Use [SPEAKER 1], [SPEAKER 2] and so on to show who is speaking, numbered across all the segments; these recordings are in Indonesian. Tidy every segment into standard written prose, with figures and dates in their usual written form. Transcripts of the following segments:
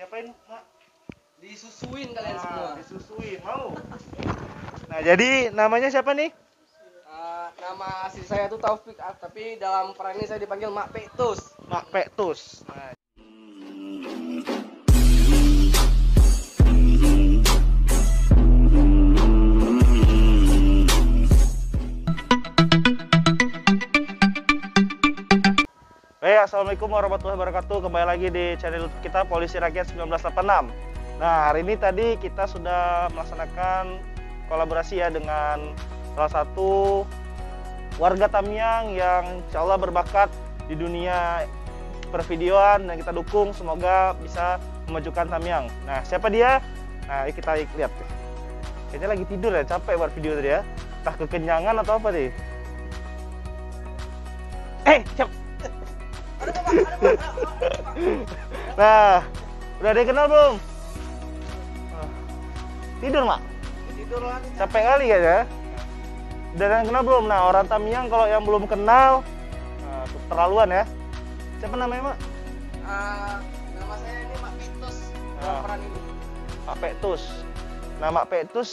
[SPEAKER 1] Diapain, Mak?
[SPEAKER 2] Disusuin kalian semua.
[SPEAKER 1] Disusuin, mau. Nah, jadi namanya siapa nih?
[SPEAKER 2] Nama asli saya itu Taufik, tapi dalam peran ini saya dipanggil Mak Petus.
[SPEAKER 1] Mak Petus. Nah. Assalamualaikum warahmatullahi wabarakatuh. Kembali lagi di channel kita Polisi Rakyat 1986. Nah, hari ini tadi kita sudah melaksanakan kolaborasi ya dengan salah satu warga Tamiang yang insya Allah berbakat di dunia pervideoan, dan kita dukung semoga bisa memajukan Tamiang. Nah, siapa dia? Nah, kita lihat. Kayaknya lagi tidur ya, capek buat video tadi ya. Entah kekenyangan atau apa nih. Nah, udah ada yang kenal belum? Tidur, Mak?
[SPEAKER 2] Tidur lagi.
[SPEAKER 1] Capek kali ya? Udah ada yang kenal belum? Nah, orang Tamiang kalau yang belum kenal, terlaluan ya. Siapa namanya, Mak?
[SPEAKER 2] Nama saya ini Mak Petus. Dalam peran ini.
[SPEAKER 1] Mak Petus. Nah, Mak Petus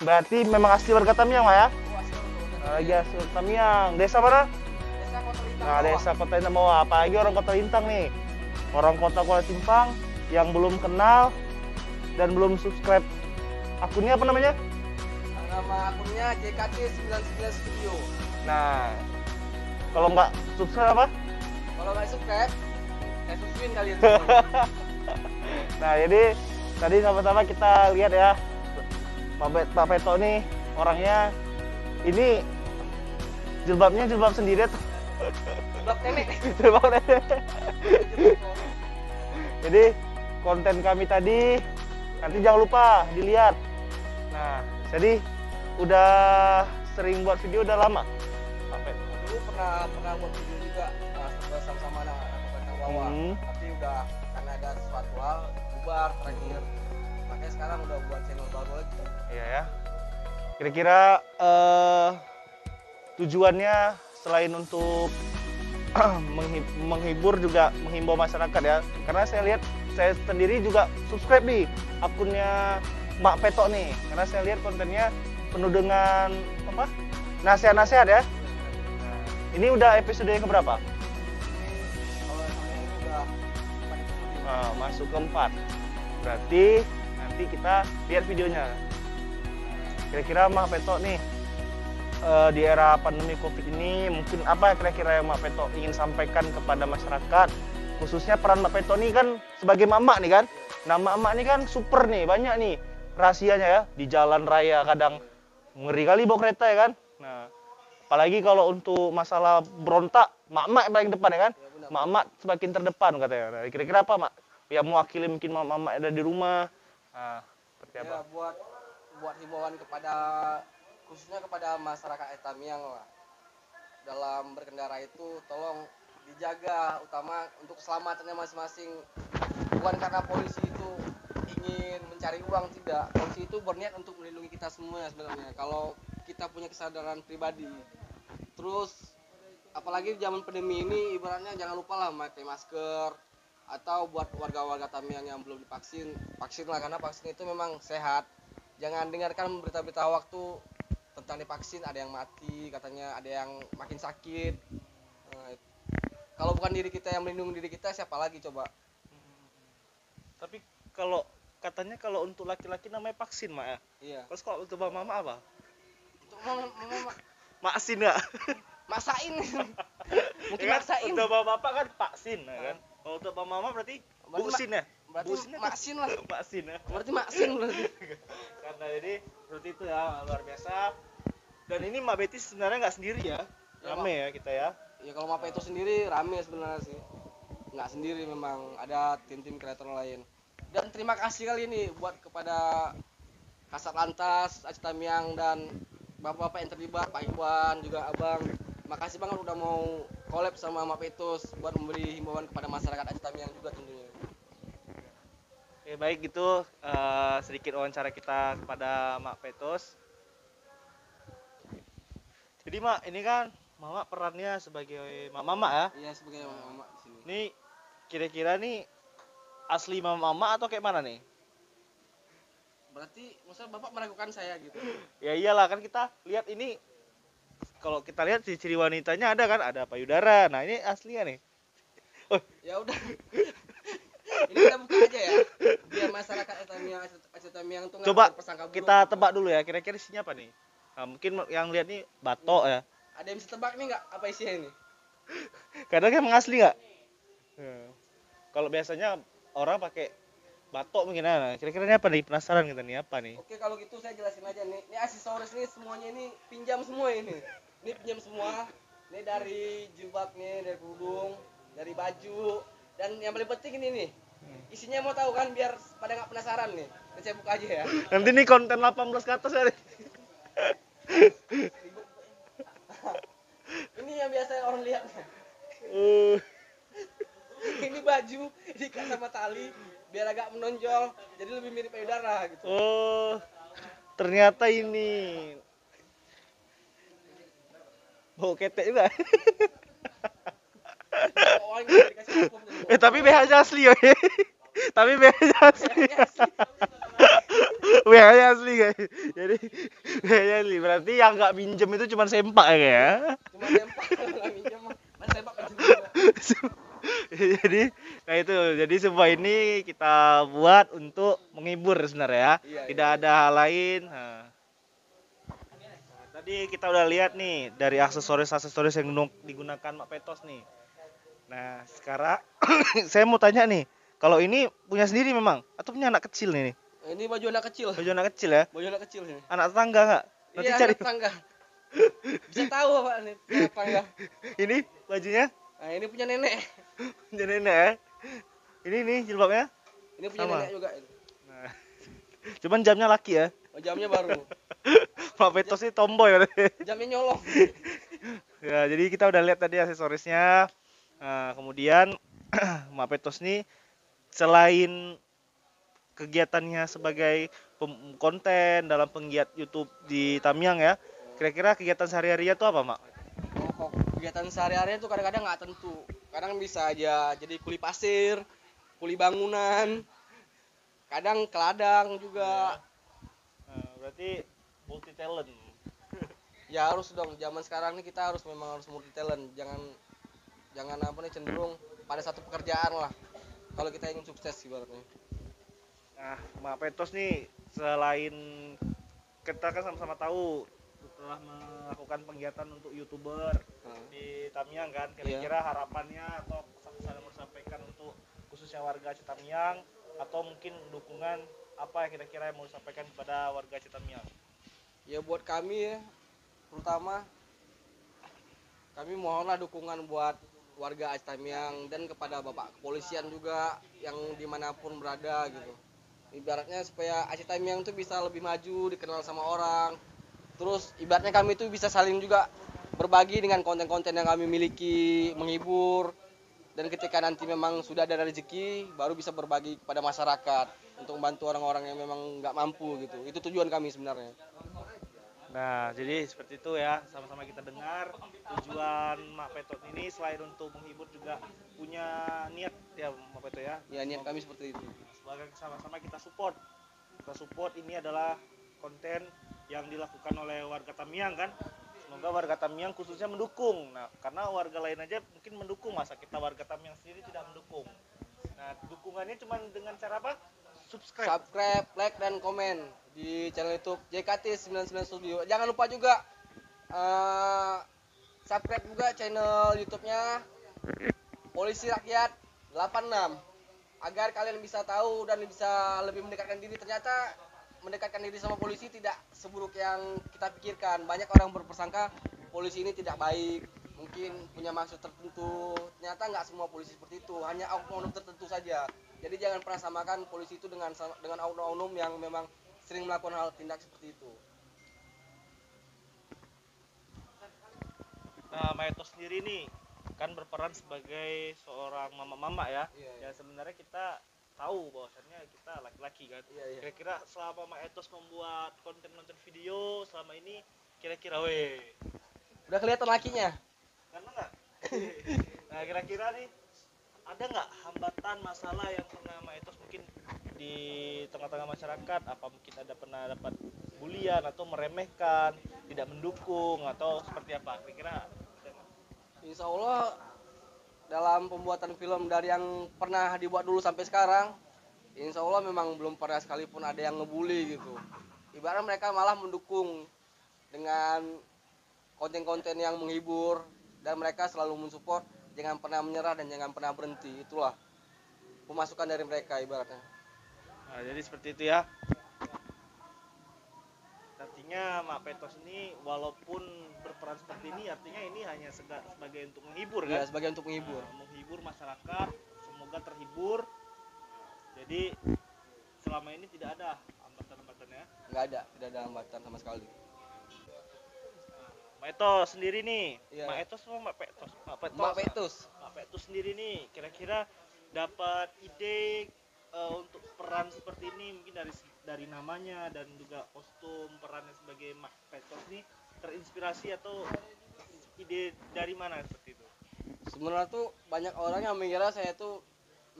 [SPEAKER 1] berarti memang asli warga Tamiang, Mak ya? Lagi asli Tamiang. Desa mana?
[SPEAKER 2] Desa Kota Lintang.
[SPEAKER 1] Nah, desa Kota Lintang bawah. Apalagi orang Kota Lintang nih. Orang Kota Lintang yang belum kenal dan belum subscribe akunnya apa namanya?
[SPEAKER 2] Nama akunnya JKC 99 Studio.
[SPEAKER 1] Nah, kalau nggak subscribe apa?
[SPEAKER 2] Kalau nggak subscribe, saya susuin kalian semua.
[SPEAKER 1] Nah, jadi tadi sama-sama kita lihat ya, Pak Peto nih orangnya ini jilbabnya jilbab sendiri tuh.
[SPEAKER 2] Blok nenek.
[SPEAKER 1] Jilbab nenek. Jadi konten kami tadi nanti jangan lupa dilihat. Nah, jadi udah sering buat video udah lama. Pak Peto.
[SPEAKER 2] Dulu pernah buat video juga sama-sama anak bawah. Tapi udah karena ada sesuatu hal bubar terakhir. Makanya sekarang udah buat channel baru lagi.
[SPEAKER 1] Iya ya. Kira-kira tujuannya selain untuk menghibur juga menghimbau masyarakat ya. Karena saya lihat saya sendiri juga subscribe nih akunnya Mak Peto nih. Karena saya lihat kontennya penuh dengan apa? Nasihat-nasihat ya. Nah, ini udah episode yang keberapa?
[SPEAKER 2] Kalau ini udah
[SPEAKER 1] Masuk keempat. Berarti nanti kita lihat videonya. Kira-kira Mak Peto nih di era pandemi Covid ini mungkin apa kira-kira yang Mak Peto ingin sampaikan kepada masyarakat, khususnya peran Mak Peto nih kan sebagai mama nih kan. Nah, mama nih kan super nih, banyak nih rahasianya ya di jalan raya, kadang ngeri kali bawa kereta ya kan. Nah, apalagi kalau untuk masalah berontak, mak-mak yang paling depan ya kan. Mak-mak semakin terdepan katanya. Nah, kira-kira apa, Mak? Ya mewakili mungkin mak-mak ada di rumah. Nah, seperti apa?
[SPEAKER 2] Ya, buat himbauan kepada khususnya kepada masyarakat Tamiang lah. Dalam berkendara itu tolong dijaga, utama untuk keselamatannya masing-masing. Bukan karena polisi itu ingin mencari uang, tidak. Polisi itu berniat untuk melindungi kita semua sebenarnya. Kalau kita punya kesadaran pribadi. Terus apalagi di zaman pandemi ini ibaratnya jangan lupa lah pakai masker, atau buat warga-warga Tamiang yang belum divaksin, vaksin lah, karena vaksin itu memang sehat. Jangan dengarkan berita-berita waktu tentang divaksin ada yang mati, katanya ada yang makin sakit. Nah, kalau bukan diri kita yang melindungi diri kita, siapa lagi coba?
[SPEAKER 1] Tapi kalau katanya kalau untuk laki-laki namanya vaksin, Mak ya?
[SPEAKER 2] Iya.
[SPEAKER 1] Terus kalau untuk mama apa?
[SPEAKER 2] Untuk mama
[SPEAKER 1] Maksin ya?
[SPEAKER 2] maksain. Mungkin
[SPEAKER 1] Ya kan?
[SPEAKER 2] maksain.
[SPEAKER 1] Untuk bapak kan vaksin ya kan? Kalau untuk mama berarti busin ya?
[SPEAKER 2] Berarti maksin lah.
[SPEAKER 1] Maksin ya?
[SPEAKER 2] Berarti maksin berarti.
[SPEAKER 1] Karena jadi seperti itu ya, luar biasa. Dan ini Mbak Betty sebenarnya nggak sendiri ya, rame ya kita ya.
[SPEAKER 2] Ya kalau Mapa itu sendiri rame sebenarnya sih, nggak sendiri, memang ada tim-tim kreator lain. Dan terima kasih kali ini buat kepada Kasat Lantas Aceh Tamiang dan bapak-bapak yang terlibat, Pak Iwan juga Abang. Makasih banget udah mau collab sama Mak Petus buat memberi himbauan kepada masyarakat Aceh Tamiang juga tentunya.
[SPEAKER 1] Oke, baik gitu sedikit wawancara kita kepada Mak Petus. Jadi Mak, ini kan Mama perannya sebagai mama ya?
[SPEAKER 2] Iya, sebagai mama di sini.
[SPEAKER 1] Ini kira-kira nih asli mama atau kayak mana nih?
[SPEAKER 2] Berarti maksudnya Bapak meragukan saya gitu.
[SPEAKER 1] Ya iyalah, kan kita lihat ini, kalau kita lihat ciri wanitanya ada kan, ada payudara. Nah ini aslinya nih. Oh,
[SPEAKER 2] Ya udah. Ini kita buka aja ya. Biar masyarakat Aceh Tamiang tuh nggak
[SPEAKER 1] coba
[SPEAKER 2] berprasangka buruk
[SPEAKER 1] kita
[SPEAKER 2] gitu.
[SPEAKER 1] tebak dulu ya, kira-kira isinya apa nih? Nah, mungkin yang lihat nih batok ya.
[SPEAKER 2] Ada yang bisa tebak nih nggak apa isinya ini?
[SPEAKER 1] Kadang emang asli nggak? Kalau biasanya orang pakai batok mungkin. Nah, kira-kira ini apa nih? Penasaran kita nih, apa nih?
[SPEAKER 2] Oke, kalau gitu saya jelasin aja nih. Ini aksesoris nih semuanya ini pinjam semua ini. Ini pinjam semua. Ini dari jilbabnya, dari kerudung, dari baju, dan yang paling penting ini nih. Isinya mau tahu kan biar pada nggak penasaran nih. Ini saya buka aja ya.
[SPEAKER 1] Nanti nih konten 18 ke atas ya.
[SPEAKER 2] Ini yang biasa orang lihat. Ini baju diikat sama tali biar agak menonjol, jadi lebih mirip payudara gitu.
[SPEAKER 1] Oh, ternyata ini bau ketek juga.
[SPEAKER 2] Orang yang dikasih hukum jadi
[SPEAKER 1] Tapi BH-nya asli ya. Tapi BH-nya asli.
[SPEAKER 2] asli.
[SPEAKER 1] BH-nya asli guys. Jadi BH-nya asli. Berarti yang nggak minjem itu cuma sempak ya.
[SPEAKER 2] Cuma tempat nggak minjem, mana tempat pinjam juga.
[SPEAKER 1] Jadi nah itu, jadi semua ini kita buat untuk menghibur sebenarnya ya.
[SPEAKER 2] Iya,
[SPEAKER 1] Tidak ada hal lain. Nah, tadi kita udah lihat nih dari aksesoris yang digunakan Mak Petos nih. Nah sekarang saya mau tanya nih, kalau ini punya sendiri memang atau punya anak kecil nih?
[SPEAKER 2] Ini baju anak kecil.
[SPEAKER 1] Baju anak kecil ya?
[SPEAKER 2] Baju anak kecil ini.
[SPEAKER 1] Anak tetangga nggak? Nanti
[SPEAKER 2] Iya,
[SPEAKER 1] cari.
[SPEAKER 2] anak tetangga. Bisa tahu apa nih tetangga.
[SPEAKER 1] Ini bajunya
[SPEAKER 2] Nah, ini punya nenek.
[SPEAKER 1] punya nenek ya. Ini nih jilbabnya.
[SPEAKER 2] Ini punya
[SPEAKER 1] Sama.
[SPEAKER 2] nenek juga.
[SPEAKER 1] Nah, cuman jamnya laki ya.
[SPEAKER 2] Oh, jamnya baru.
[SPEAKER 1] Mak Petos ini tomboy berarti.
[SPEAKER 2] Jamnya nyolong.
[SPEAKER 1] Ya, jadi kita udah lihat tadi aksesorisnya. Nah, kemudian Mak Petos nih selain kegiatannya sebagai konten dalam penggiat YouTube di Tamiang ya, kira-kira kegiatan sehari-harinya tuh apa, Mak?
[SPEAKER 2] Oh, kegiatan sehari-hari itu kadang-kadang nggak tentu. Kadang bisa aja jadi kuli pasir, kuli bangunan, kadang ke ladang juga.
[SPEAKER 1] Nah, berarti multi talent.
[SPEAKER 2] Ya harus dong, zaman sekarang nih kita memang harus multi talent. Jangan apa nih cenderung pada satu pekerjaan lah. Kalau kita ingin sukses ibaratnya.
[SPEAKER 1] Nah, Mak Petos nih selain kita kan sama-sama tahu setelah melakukan kegiatan untuk YouTuber di Tamiang kan, kira-kira harapannya atau pesan-pesan yang mau disampaikan untuk khususnya warga Citamiang, atau mungkin dukungan apa ya kira-kira yang mau disampaikan kepada warga Citamiang?
[SPEAKER 2] Ya buat kami ya, terutama kami mohonlah dukungan buat warga Aceh Tamiang dan kepada Bapak Kepolisian juga yang dimanapun berada gitu. Ibaratnya supaya Aceh Tamiang tuh bisa lebih maju, dikenal sama orang. Terus ibaratnya kami tuh bisa saling juga berbagi dengan konten-konten yang kami miliki, menghibur. Dan ketika nanti memang sudah ada rezeki, baru bisa berbagi kepada masyarakat untuk membantu orang-orang yang memang nggak mampu gitu. Itu tujuan kami sebenarnya.
[SPEAKER 1] Nah, jadi seperti itu ya, sama-sama kita dengar tujuan Mak Petot ini selain untuk menghibur juga punya niat ya Mak Petot ya.
[SPEAKER 2] Ya niat kami seperti itu.
[SPEAKER 1] Sebagai sama-sama kita support. Kita support ini adalah konten yang dilakukan oleh warga Tamiang kan. Semoga warga Tamiang khususnya mendukung. Nah, karena warga lain aja mungkin mendukung, masa kita warga Tamiang sendiri tidak mendukung. Nah, dukungannya cuma dengan cara apa? Subscribe,
[SPEAKER 2] like, dan komen di channel YouTube JKT 99 Studio. Jangan lupa juga subscribe juga channel YouTube-nya Polisi Rakyat 86 agar kalian bisa tahu dan bisa lebih mendekatkan diri. Ternyata mendekatkan diri sama polisi tidak seburuk yang kita pikirkan. Banyak orang berprasangka polisi ini tidak baik, mungkin punya maksud tertentu. Ternyata nggak semua polisi seperti itu, hanya oknum tertentu saja. Jadi jangan pernah samakan polisi itu dengan oknum yang memang sering melakukan hal tindak seperti itu.
[SPEAKER 1] Nah, Maeto sendiri nih kan berperan sebagai seorang mama-mama ya.
[SPEAKER 2] Iya.
[SPEAKER 1] Ya sebenarnya kita tahu bahwasannya kita laki-laki kan.
[SPEAKER 2] Iya.
[SPEAKER 1] Kira-kira selama Maetos membuat konten-konten video selama ini, kira-kira
[SPEAKER 2] Udah kelihatan lakinya?
[SPEAKER 1] karena nggak? Nah, kira-kira nih ada nggak hambatan masalah yang pernah Maetos tengah-tengah masyarakat, apa mungkin ada pernah dapat bulian atau meremehkan, tidak mendukung atau seperti apa? Kira-kira
[SPEAKER 2] Insya Allah dalam pembuatan film dari yang pernah dibuat dulu sampai sekarang, insya Allah memang belum pernah sekalipun ada yang ngebully gitu. Ibarat mereka malah mendukung dengan konten-konten yang menghibur, dan mereka selalu mensupport, jangan pernah menyerah dan jangan pernah berhenti. Itulah pemasukan dari mereka ibaratnya.
[SPEAKER 1] Nah, jadi seperti itu ya. Artinya Mak Petos ini walaupun berperan seperti ini, artinya ini hanya sebagai untuk menghibur kan?
[SPEAKER 2] Ya, sebagai untuk menghibur.
[SPEAKER 1] Nah, menghibur masyarakat, semoga terhibur. Jadi selama ini tidak ada hambatan-hambatan ya?
[SPEAKER 2] Nggak ada, tidak ada hambatan sama sekali.
[SPEAKER 1] Mak Petos sendiri nih,
[SPEAKER 2] Iya.
[SPEAKER 1] Mak Petos sama Mak Petos?
[SPEAKER 2] Mak Petos.
[SPEAKER 1] Mak Petos sendiri nih, kira-kira dapat ide untuk peran seperti ini mungkin dari namanya dan juga kostum perannya sebagai Mak Petos nih terinspirasi atau ide dari mana seperti itu?
[SPEAKER 2] Sebenarnya tuh banyak orang yang mengira saya tuh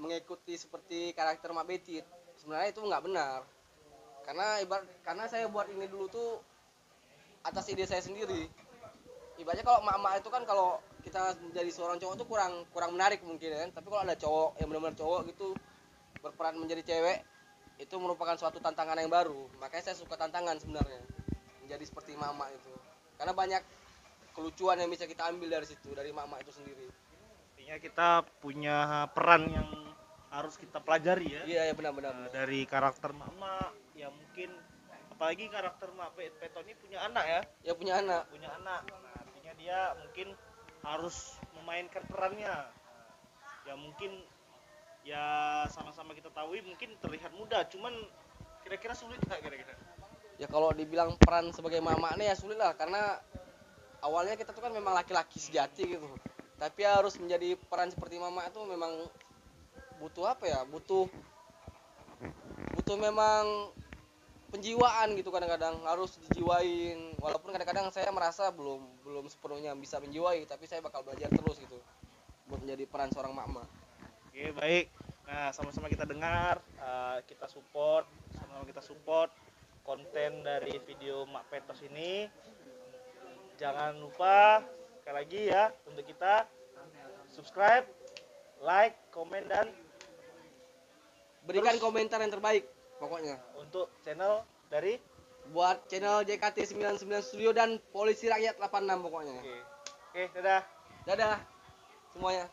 [SPEAKER 2] mengikuti seperti karakter Mak Betit. Sebenarnya itu nggak benar. Karena saya buat ini dulu tuh atas ide saya sendiri. Ibaratnya kalau mak-mak itu kan kalau kita menjadi seorang cowok tuh kurang menarik mungkin kan. Tapi kalau ada cowok yang benar-benar cowok gitu berperan menjadi cewek, itu merupakan suatu tantangan yang baru. Makanya saya suka tantangan sebenarnya menjadi seperti mak-mak itu. Karena banyak kelucuan yang bisa kita ambil dari situ, dari mak-mak itu sendiri.
[SPEAKER 1] Artinya kita punya peran yang harus kita pelajari ya.
[SPEAKER 2] Iya, ya benar-benar.
[SPEAKER 1] Dari karakter mak-mak yang mungkin apalagi karakter Mak Petos ini punya anak ya.
[SPEAKER 2] Ya punya anak.
[SPEAKER 1] Nah, artinya dia mungkin harus memainkan perannya. Ya mungkin ya sama-sama kita tahu mungkin terlihat mudah, cuman kira-kira sulit nggak kira-kira?
[SPEAKER 2] Ya kalau dibilang peran sebagai mama nih ya sulit lah, karena awalnya kita tuh kan memang laki-laki sejati gitu. Tapi harus menjadi peran seperti mama itu memang butuh apa ya? Butuh memang penjiwaan gitu, kadang-kadang harus dijiwain. Walaupun kadang-kadang saya merasa belum sepenuhnya bisa menjiwai, tapi saya bakal belajar terus gitu buat menjadi peran seorang mama.
[SPEAKER 1] Oke, baik. Nah, sama-sama kita dengar, sama-sama kita support konten dari video Mak Petos ini. Jangan lupa sekali lagi ya untuk kita subscribe, like, komen dan
[SPEAKER 2] Berikan komentar yang terbaik pokoknya
[SPEAKER 1] untuk channel dari
[SPEAKER 2] buat channel JKT 99 Studio dan Polisi Rakyat 86 pokoknya.
[SPEAKER 1] Oke, dadah.
[SPEAKER 2] Dadah semuanya.